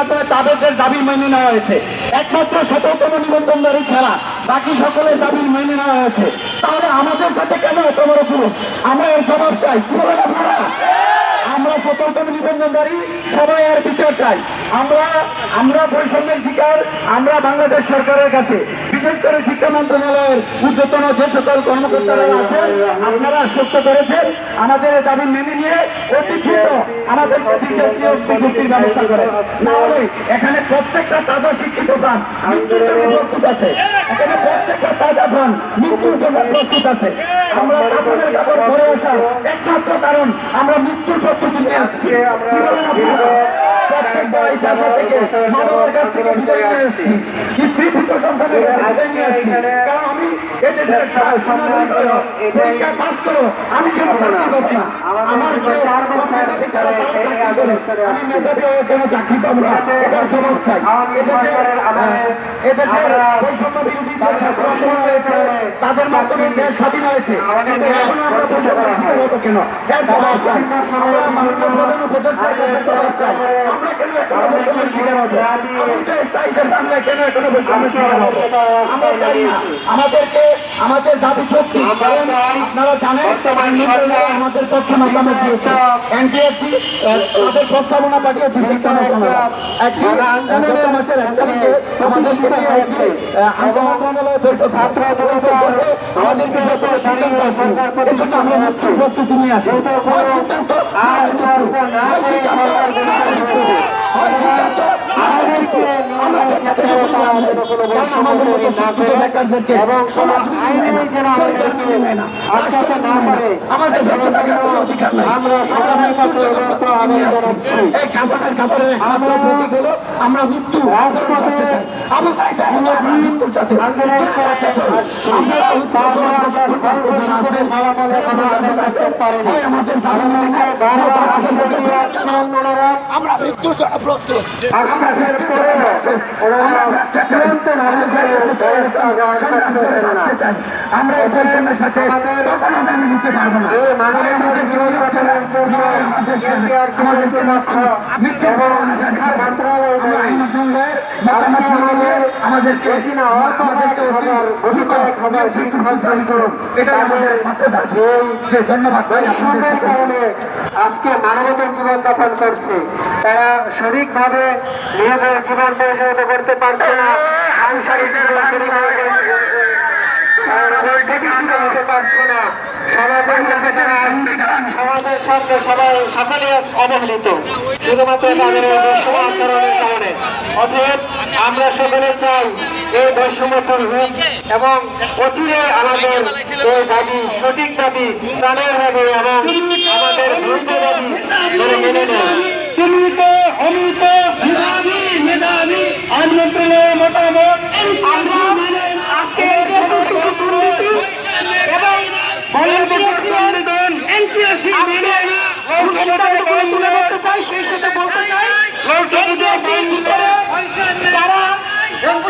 মাধ্যমে তাদের দাবি মেনে নেওয়া হয়েছে। একমাত্র 17তম নিবন্ধনধারী ছাড়া বাকি সকলের দাবি মেনে নেওয়া হয়েছে। তাহলে আমাদের সাথে কেন এত বড় পুরো? আমরা এর জবাব চাই। কি বলেন আপনারা? আমরা 17তম নিবন্ধনধারী সবাই আর বিচার চাই। আমরা বৈষম্যের শিকার। আমরা বাংলাদেশ সরকারের কাছে, বিশেষ করে শিক্ষা মন্ত্রণালয়ের ঊর্ধ্বতন যে সকল কর্মকর্তারা আছেন, আপনারা আশ্বস্ত করেছেন আমাদের দাবি মেনে নিয়ে অতি দ্রুত আমাদেরকে বিশেষ নিয়োগ নিযুক্তির ব্যবস্থা করেন। না হলে এখানে প্রত্যেকটা তাজা শিক্ষিত প্রাণ মৃত্যুর জন্য প্রস্তুত আছে। এখানে প্রত্যেকটা তাজা প্রাণ মৃত্যুর জন্য প্রস্তুত আছে। আমরা কাপড়ের কাপড় পরে আসার একমাত্র কারণ আমরা মৃত্যুর প্রস্তুতি নিয়ে আসছি। কি বলেন আপনারা? প্রত্যেকটা এই পেশা থেকে মানবের কাছ থেকে বিদায় নিয়ে আসছি, স্ত্রীপুত্র সন্তানের কাছে বিদায় নিয়ে আসছি। কারণ আমি এদেশের পরীক্ষা পাস করো, আমি কেন চাকরি করব না? আমার যে 4 বছর আমি মেধাবী হয়ে কেন চাকরি পাবো না? এটার জবাব চাই। এদেশের বৈষম্য বিরোধী হয়েছে, তাদের মাধ্যমে দেশ স্বাধীন হয়েছে, কিন্তু এখন আমরা বৈষম্যের শিকার হবো কেন? এর জবাব চাই। আমরা মাননীয় প্রধান উপদেষ্টার কাছে জবাব চাই। আমরা কেন এখনো বৈষম্যের শিকার হবো? আমি তো চাই যে বাংলায় কেন এখনো বৈষম্যের শিকার হবো? আমরা চাই না। আমাদের দাবি শক্তি। আপনারা জানেন আমাদের পক্ষে মতামত দিয়েছে, এনটিএসসি তাদের প্রস্তাবনা পাঠিয়েছে শিক্ষা মন্ত্রণালয়। গত মাসের 1 তারিখে আমাদের আন্তঃ মন্ত্রণালয় ছাত্র আমাদের বিষয়ে কোনো সিদ্ধান্ত আসেনি। এজন্য আমরা মৃত্যুর প্রস্তুতি নিয়ে আসি। আমরা মৃত্যু আমরা মৃত্যুর জন্য প্রস্তুত। আমরা এই বৈষম্যের সাথে কখনো মেনে নিতে পারবো না। আমাদেরকে ধন্যবাদ। আজকে মানবতার জীবন যাপন করছে, তারা সঠিকভাবে নিজেদের জীবন পরিচালিত করতে পারছে না, সাংসারিক হতে পারছে না, সমাজের সামনে সকলে অবহেলিত শুধুমাত্র তাদের আচরণের কারণে। অতএব আমরা সকলে চাই এই বৈষম্য হোক এবং অচিরে আমাদের এই দাবি, সঠিক দাবি প্রাণের হবে এবং আমাদের দ্রুত দাবি মেনে নেয়। আইন মন্ত্রণালয়ের মতামত আজকে সিদ্ধান্তগুলো তুলে ধরতে চাই, সেই সাথে বলতে চাই